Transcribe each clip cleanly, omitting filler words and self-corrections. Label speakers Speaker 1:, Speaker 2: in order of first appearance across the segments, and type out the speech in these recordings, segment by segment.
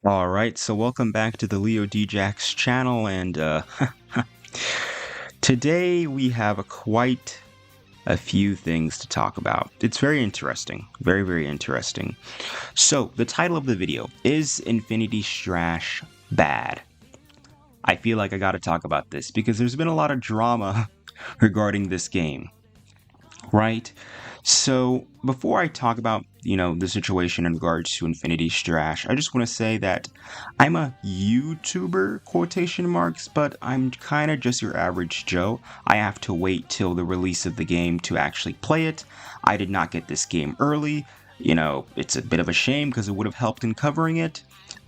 Speaker 1: All right, so welcome back to the Jrpgs channel, and today we have quite a few things to talk about. It's very interesting, very interesting. So the title of the video is Infinity Strash bad? I feel like I got to talk about this because there's been a lot of drama regarding this game, right? So before I talk about, the situation in regards to Infinity Strash, I just want to say that I'm a YouTuber, quotation marks, but I'm kind of just your average Joe. I have to wait till the release of the game to actually play it. I did not get this game early. It's a bit of a shame because it would have helped in covering it,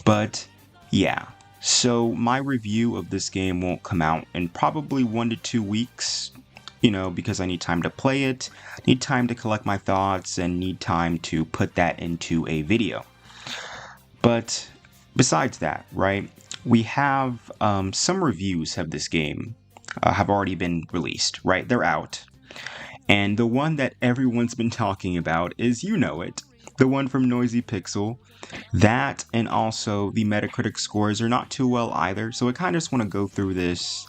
Speaker 1: but yeah. So my review of this game won't come out in probably 1 to 2 weeks, because I need time to play it, need time to collect my thoughts, and need time to put that into a video. But besides that, right, we have some reviews of this game have already been released, right? They're out. And the one that everyone's been talking about is, the one from Noisy Pixel. That and also the Metacritic scores are not too well either, so I kind of just want to go through this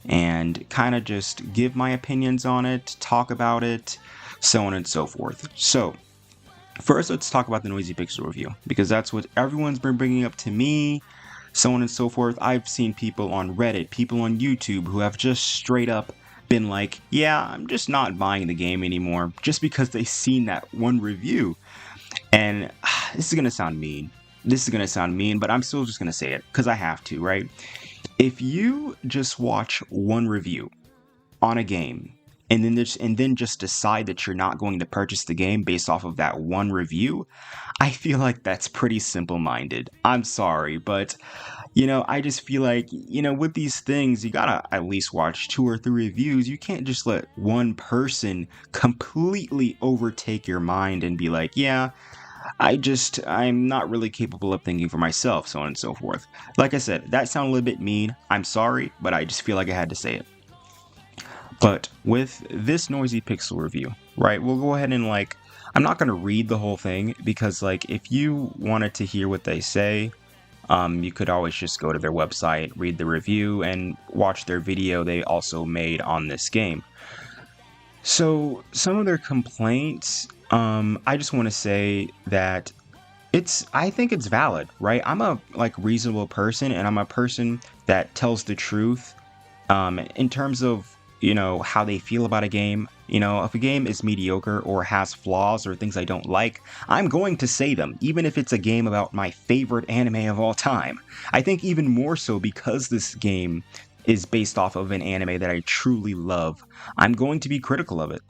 Speaker 1: and kind of just give my opinions on it, talk about it, so on and so forth. So, first let's talk about the Noisy Pixel review, because that's what everyone's been bringing up to me, so on and so forth. I've seen people on Reddit, people on YouTube who have just straight up been like, yeah, I'm just not buying the game anymore, just because they've seen that one review. And this is going to sound mean. But I'm still just going to say it, because I have to, right? If you just watch one review on a game and then just decide that you're not going to purchase the game based off of that one review, I feel like that's pretty simple-minded. I'm sorry, but I just feel like, with these things, you gotta at least watch 2 or 3 reviews. You can't just let one person completely overtake your mind and be like, yeah, I'm not really capable of thinking for myself, so on and so forth. Like I said, that sounded a little bit mean. I'm sorry, but I just feel like I had to say it. But with this Noisy Pixel review, right, we'll go ahead and I'm not going to read the whole thing because if you wanted to hear what they say, you could always just go to their website, read the review, and watch their video they also made on this game. So some of their complaints, I just want to say that I think it's valid, right? I'm a reasonable person, and I'm a person that tells the truth in terms of, how they feel about a game. If a game is mediocre or has flaws or things I don't like, I'm going to say them, even if it's a game about my favorite anime of all time. I think even more so because this game is based off of an anime that I truly love, I'm going to be critical of it.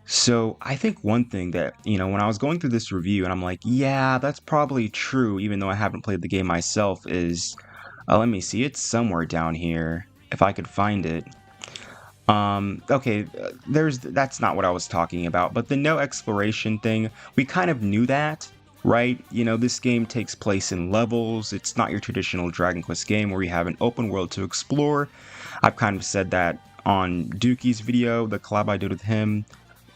Speaker 1: So I think one thing that, when I was going through this review and I'm like, yeah, that's probably true, even though I haven't played the game myself, is, let me see, it's somewhere down here, if I could find it. Okay, that's not what I was talking about, but the no exploration thing, we kind of knew that, right? This game takes place in levels. It's not your traditional Dragon Quest game where you have an open world to explore. I've kind of said that on Dookie's video, the collab I did with him,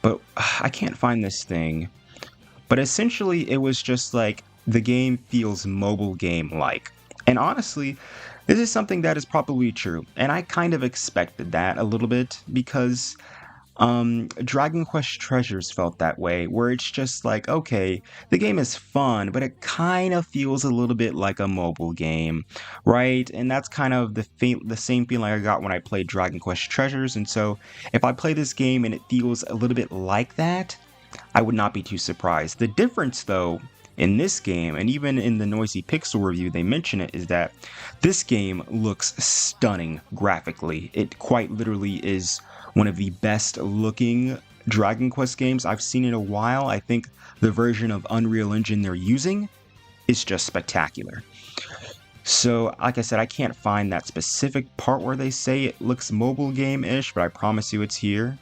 Speaker 1: but I can't find this thing. But essentially, it was just the game feels mobile game-like. And honestly, this is something that is probably true, and I kind of expected that a little bit because Dragon Quest Treasures felt that way, where it's just okay, the game is fun, but it kind of feels a little bit like a mobile game, right? And that's kind of the same feeling I got when I played Dragon Quest Treasures, and so if I play this game and it feels a little bit like that, I would not be too surprised. The difference, though, in this game, and even in the Noisy Pixel review they mention it, is that this game looks stunning graphically. It quite literally is one of the best looking Dragon Quest games I've seen in a while. I think the version of Unreal Engine they're using is just spectacular. So, like I said, I can't find that specific part where they say it looks mobile game-ish, but I promise you it's here.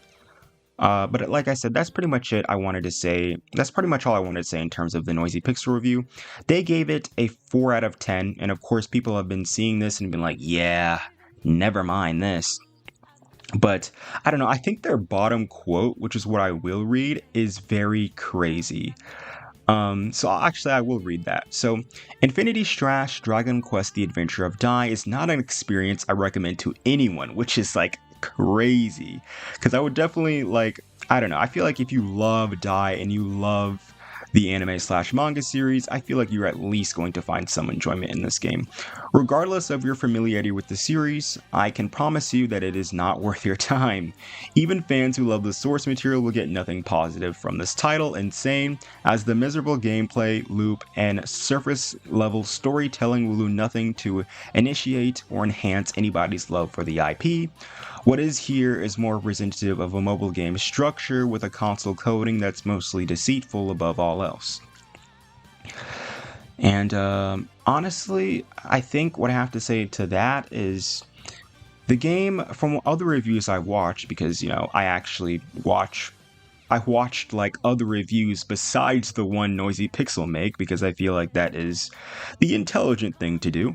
Speaker 1: But like I said, that's pretty much it I wanted to say. That's pretty much all I wanted to say in terms of the Noisy Pixel review. They gave it a 4 out of 10, and of course people have been seeing this and been like, yeah, never mind this. But, I don't know, I think their bottom quote, which is what I will read, is very crazy. So actually, I will read that. So, Infinity Strash Dragon Quest: The Adventure of Dai is not an experience I recommend to anyone, which is like crazy. Because I would definitely like, I don't know. I feel like if you love Dai and you love the anime slash manga series, I feel like you're at least going to find some enjoyment in this game. Regardless of your familiarity with the series, I can promise you that it is not worth your time. Even fans who love the source material will get nothing positive from this title, insane, as the miserable gameplay loop and surface level storytelling will do nothing to initiate or enhance anybody's love for the IP. What is here is more representative of a mobile game structure with a console coding that's mostly deceitful above all else. And honestly, I think what I have to say to that is the game, from other reviews I've watched, because, you know, I watched like other reviews besides the one Noisy Pixel make, because I feel like that is the intelligent thing to do,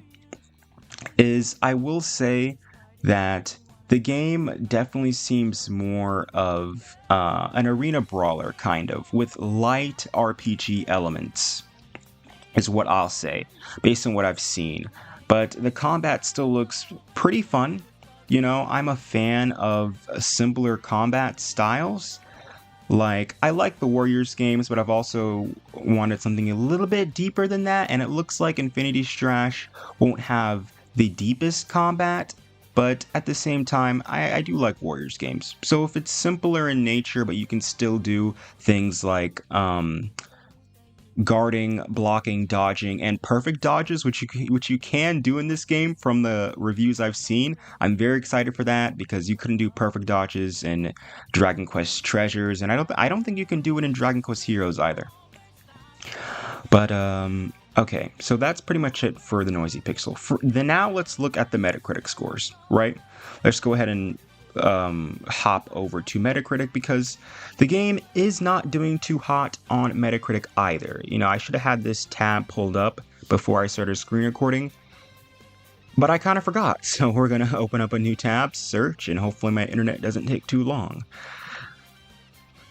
Speaker 1: is I will say that the game definitely seems more of an arena brawler, kind of, with light RPG elements, is what I'll say, based on what I've seen. But the combat still looks pretty fun. You know, I'm a fan of simpler combat styles. Like, I like the Warriors games, but I've also wanted something a little bit deeper than that, and it looks like Infinity Strash won't have the deepest combat, but at the same time, I do like Warriors games. So if it's simpler in nature, but you can still do things like guarding, blocking, dodging, and perfect dodges, which you can do in this game from the reviews I've seen. I'm very excited for that because you couldn't do perfect dodges in Dragon Quest Treasures, and I don't think you can do it in Dragon Quest Heroes either. But okay, so that's pretty much it for the Noisy Pixel. Now let's look at the Metacritic scores, right? Let's go ahead and hop over to Metacritic, because the game is not doing too hot on Metacritic either. You know, I should have had this tab pulled up before I started screen recording, but I kind of forgot. So we're going to open up a new tab, search, and hopefully my internet doesn't take too long.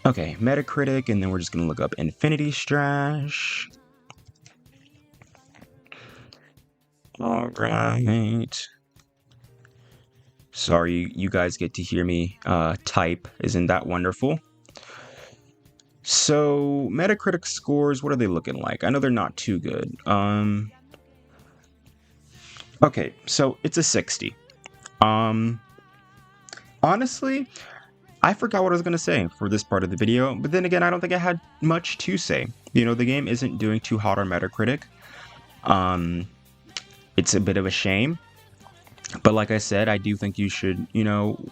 Speaker 1: Okay, Metacritic, and then we're just going to look up Infinity Strash. All right. Sorry, you guys get to hear me type. Isn't that wonderful? So, Metacritic scores, what are they looking like? I know they're not too good. Okay, so it's a 60. Honestly, I forgot what I was going to say for this part of the video, but then again, I don't think I had much to say. You know, the game isn't doing too hot on Metacritic. It's a bit of a shame. But like I said, I do think you should, you know,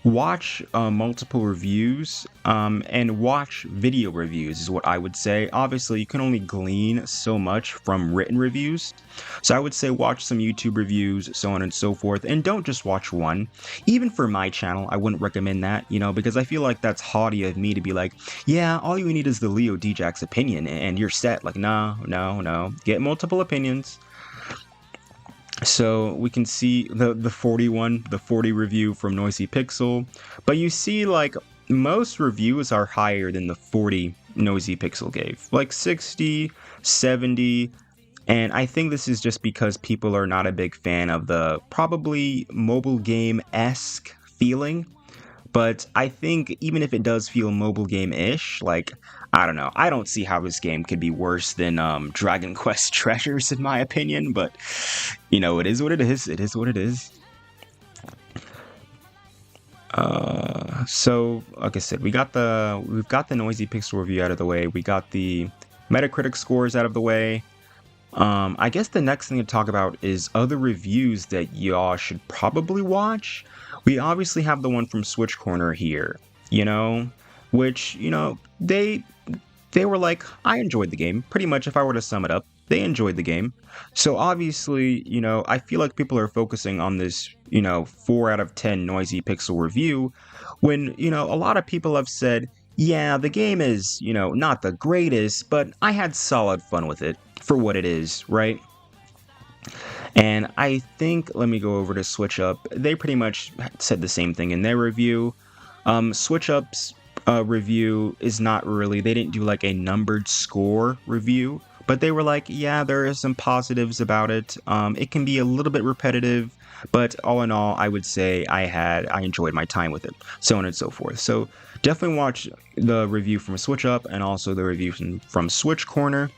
Speaker 1: watch multiple reviews and watch video reviews is what I would say. Obviously, you can only glean so much from written reviews. So I would say watch some YouTube reviews, so on and so forth, and don't just watch one. Even for my channel, I wouldn't recommend that, you know, because I feel like that's haughty of me to be like, yeah, all you need is the Leo Djax opinion and you're set. Like, no. Get multiple opinions. So we can see the 40 review from Noisy Pixel, but you see like most reviews are higher than the 40 Noisy Pixel gave, like 60, 70, and I think this is just because people are not a big fan of the probably mobile game-esque feeling. But I think even if it does feel mobile game-ish, like, I don't know, I don't see how this game could be worse than Dragon Quest Treasures, in my opinion, but, you know, it is what it is. It is what it is. So, like I said, we've got the Noisy Pixel review out of the way. We got the Metacritic scores out of the way. I guess the next thing to talk about is other reviews that y'all should probably watch. We obviously have the one from Switch Corner here, you know, which, you know, they were like, I enjoyed the game. Pretty much, if I were to sum it up, they enjoyed the game. So obviously, you know, I feel like people are focusing on this, you know, 4 out of 10 Noisy Pixel review, when, you know, a lot of people have said, yeah, the game is, you know, not the greatest, but I had solid fun with it for what it is, right? And I think, let me go over to Switch Up. They pretty much said the same thing in their review. Switch Up's review is not really, they didn't do like a numbered score review, but they were like, yeah, there are some positives about it. It can be a little bit repetitive, but all in all, I would say I enjoyed my time with it, so on and so forth. So definitely watch the review from Switch Up and also the review from Switch Corner.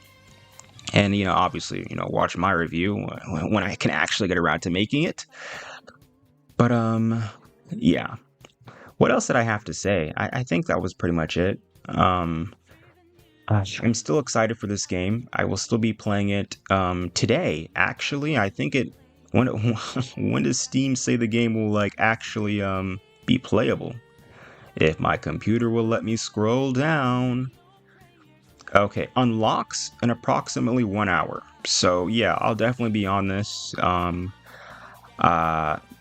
Speaker 1: And, obviously, watch my review when I can actually get around to making it. But, yeah. What else did I have to say? I think that was pretty much it. I'm still excited for this game. I will still be playing it today. Actually, I think it. When when does Steam say the game will actually be playable? If my computer will let me scroll down. Okay, unlocks in approximately 1 hour. So yeah, I'll definitely be on this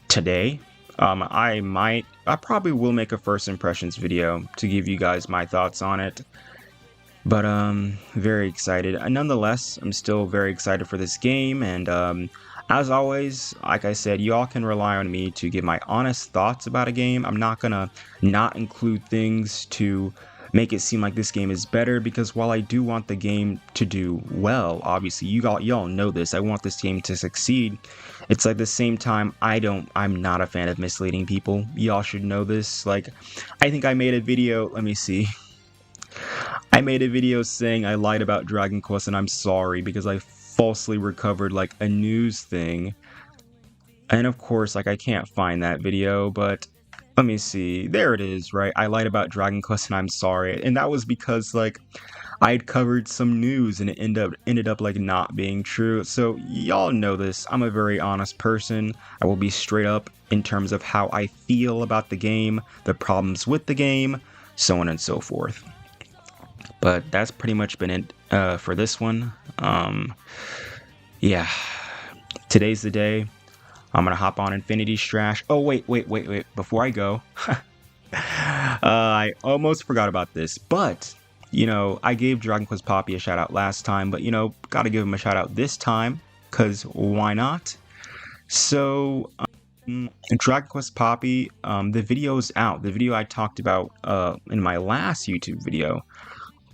Speaker 1: today. I probably will make a first impressions video to give you guys my thoughts on it. But very excited. Nonetheless, I'm still very excited for this game, and as always, like I said, y'all can rely on me to give my honest thoughts about a game. I'm not gonna not include things to make it seem like this game is better, because while I do want the game to do well, obviously y'all know this, I want this game to succeed. It's like the same time I'm not a fan of misleading people. Y'all should know this. Like, I think I made a video, let me see. I made a video saying I lied about Dragon Quest and I'm sorry because I falsely recovered like a news thing. And of course, I can't find that video, but let me see. There it is, right? I lied about Dragon Quest and I'm sorry. And that was because I had covered some news and it ended up not being true. So y'all know this. I'm a very honest person. I will be straight up in terms of how I feel about the game, the problems with the game, so on and so forth. But that's pretty much been it for this one. Yeah, today's the day. I'm gonna hop on Infinity Strash. Oh wait! Before I go, I almost forgot about this. But I gave Dragon Quest Poppy a shout out last time, but gotta give him a shout out this time, cause why not? So, Dragon Quest Poppy, the video's out. The video I talked about in my last YouTube video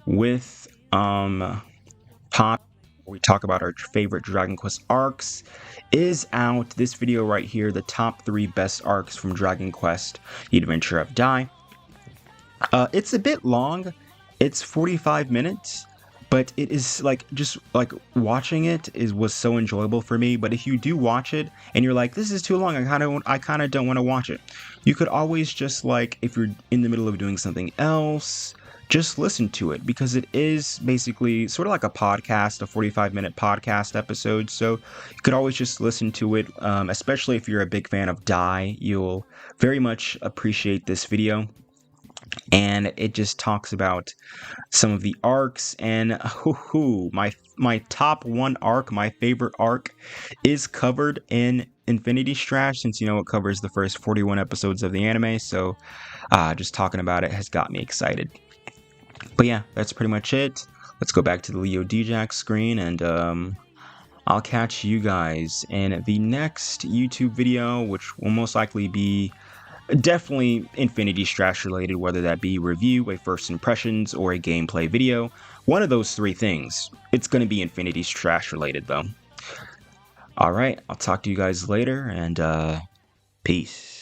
Speaker 1: with Pop, we talk about our favorite Dragon Quest arcs, is out. This video right here, the top 3 best arcs from Dragon Quest: The Adventure of Dai. It's a bit long. It's 45 minutes, but it is just watching it was so enjoyable for me. But if you do watch it and you're like, this is too long, I kind of don't want to watch it, you could always just if you're in the middle of doing something else, just listen to it, because it is basically sort of like a podcast, a 45-minute podcast episode. So you could always just listen to it, especially if you're a big fan of Dai. You'll very much appreciate this video. And it just talks about some of the arcs, and my top 1 arc, my favorite arc, is covered in Infinity Strash, since it covers the first 41 episodes of the anime. So just talking about it has got me excited. But yeah, that's pretty much it. Let's go back to the Leo Djax screen, and I'll catch you guys in the next YouTube video, which will most likely be definitely Infinity Strash related, whether that be review, a first impressions, or a gameplay video. One of those 3 things. It's going to be Infinity Strash related, though. Alright, I'll talk to you guys later, and peace.